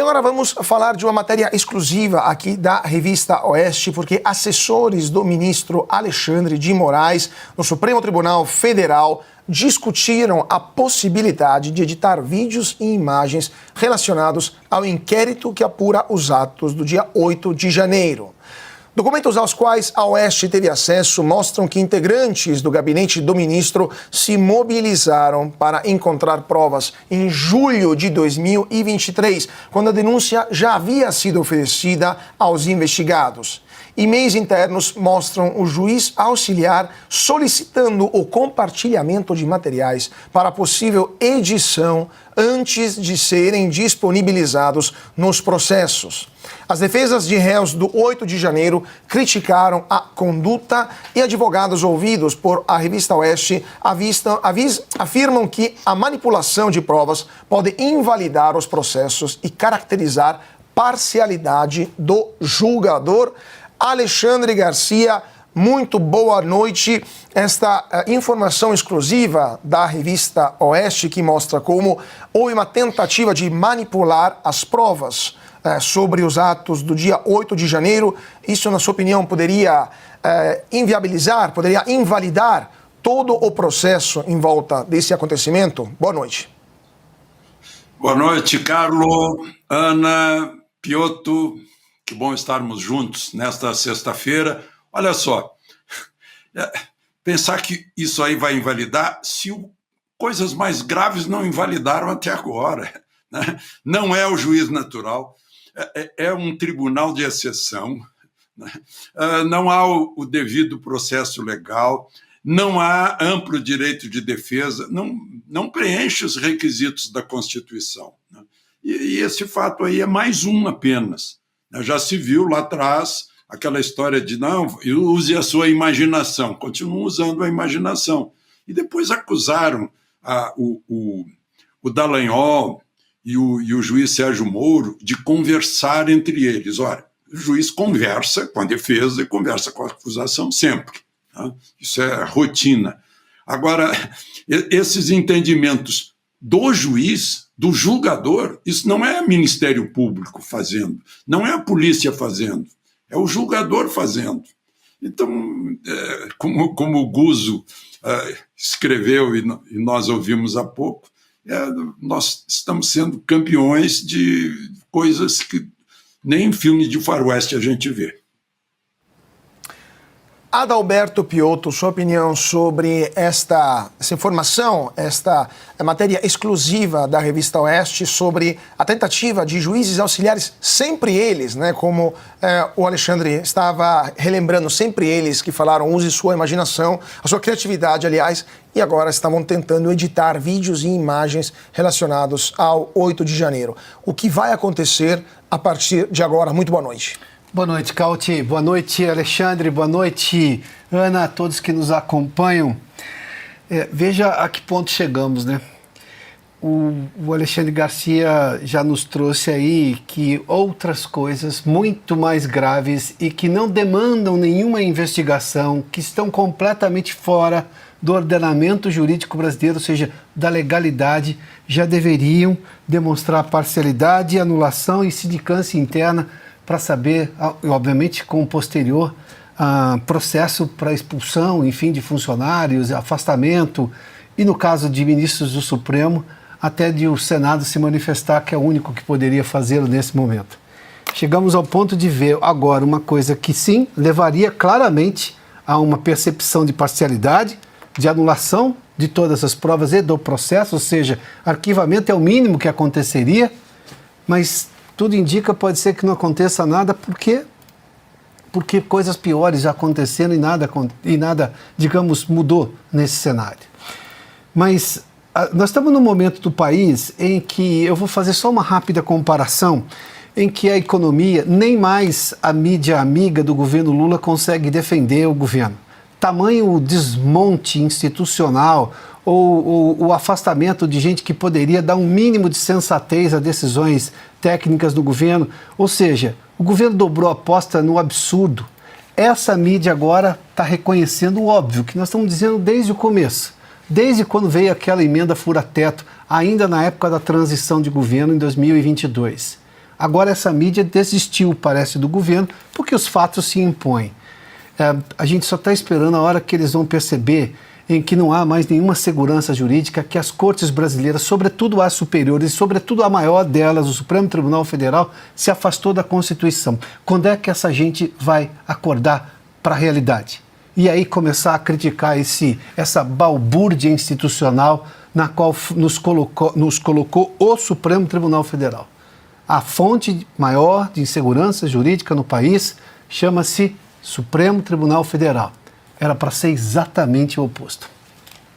E agora vamos falar de uma matéria exclusiva aqui da Revista Oeste, porque assessores do ministro Alexandre de Moraes, no Supremo Tribunal Federal, discutiram a possibilidade de editar vídeos e imagens relacionados ao inquérito que apura os atos do dia 8 de janeiro. Documentos aos quais a Oeste teve acesso mostram que integrantes do gabinete do ministro se mobilizaram para encontrar provas em julho de 2023, quando a denúncia já havia sido oferecida aos investigados. E-mails internos mostram o juiz auxiliar solicitando o compartilhamento de materiais para possível edição antes de serem disponibilizados nos processos. As defesas de réus do 8 de janeiro criticaram a conduta e advogados ouvidos por a Revista Oeste afirmam que a manipulação de provas pode invalidar os processos e caracterizar parcialidade do julgador. Alexandre Garcia, muito boa noite. Esta informação exclusiva da Revista Oeste que mostra como houve uma tentativa de manipular as provas sobre os atos do dia 8 de janeiro. Isso, na sua opinião, poderia inviabilizar, poderia invalidar todo o processo em volta desse acontecimento? Boa noite. Boa noite, Carlo, Ana, Piotr. Que bom estarmos juntos nesta sexta-feira. Olha só, pensar que isso aí vai invalidar se coisas mais graves não invalidaram até agora, né? Não é o juiz natural, é um tribunal de exceção, né? Não há o devido processo legal, não há amplo direito de defesa, não preenche os requisitos da Constituição, né? E esse fato aí é mais um apenas. Já se viu lá atrás aquela história de não, use a sua imaginação, continuam usando a imaginação. E depois acusaram o Dallagnol e o juiz Sérgio Moro de conversar entre eles. Ora, o juiz conversa com a defesa e conversa com a acusação sempre, tá? Isso é rotina. Agora, esses entendimentos do juiz, do julgador, isso não é Ministério Público fazendo, não é a polícia fazendo, é o julgador fazendo. Então, como o Guzzo escreveu e nós ouvimos há pouco, nós estamos sendo campeões de coisas que nem em filme de faroeste a gente vê. Adalberto Piotr, sua opinião sobre essa informação, esta matéria exclusiva da Revista Oeste sobre a tentativa de juízes auxiliares, sempre eles, né, como o Alexandre estava relembrando, sempre eles que falaram, use sua imaginação, a sua criatividade, aliás, e agora estavam tentando editar vídeos e imagens relacionados ao 8 de janeiro. O que vai acontecer a partir de agora? Muito boa noite. Boa noite, Cauti. Boa noite, Alexandre. Boa noite, Ana, a todos que nos acompanham. Veja a que ponto chegamos, né? O Alexandre Garcia já nos trouxe aí que outras coisas muito mais graves e que não demandam nenhuma investigação, que estão completamente fora do ordenamento jurídico brasileiro, ou seja, da legalidade, já deveriam demonstrar parcialidade, anulação e sindicância interna para saber, obviamente, com o posterior processo para expulsão, enfim, de funcionários, afastamento, e no caso de ministros do Supremo, até de o Senado se manifestar, que é o único que poderia fazê-lo nesse momento. Chegamos ao ponto de ver agora uma coisa que, sim, levaria claramente a uma percepção de parcialidade, de anulação de todas as provas e do processo, ou seja, arquivamento é o mínimo que aconteceria, mas tudo indica, pode ser que não aconteça nada, porque coisas piores já aconteceram e nada, digamos, mudou nesse cenário. Mas nós estamos num momento do país em que, eu vou fazer só uma rápida comparação, em que a economia, nem mais a mídia amiga do governo Lula consegue defender o governo. Tamanho o desmonte institucional ou o afastamento de gente que poderia dar um mínimo de sensatez a decisões técnicas do governo. Ou seja, o governo dobrou a aposta no absurdo. Essa mídia agora está reconhecendo o óbvio, que nós estamos dizendo desde o começo, desde quando veio aquela emenda fura-teto, ainda na época da transição de governo em 2022. Agora essa mídia desistiu, parece, do governo, porque os fatos se impõem. A gente só está esperando a hora que eles vão perceber em que não há mais nenhuma segurança jurídica, que as cortes brasileiras, sobretudo as superiores, sobretudo a maior delas, o Supremo Tribunal Federal, se afastou da Constituição. Quando é que essa gente vai acordar para a realidade? E aí começar a criticar essa balbúrdia institucional na qual nos colocou o Supremo Tribunal Federal. A fonte maior de insegurança jurídica no país chama-se Supremo Tribunal Federal. Era para ser exatamente o oposto.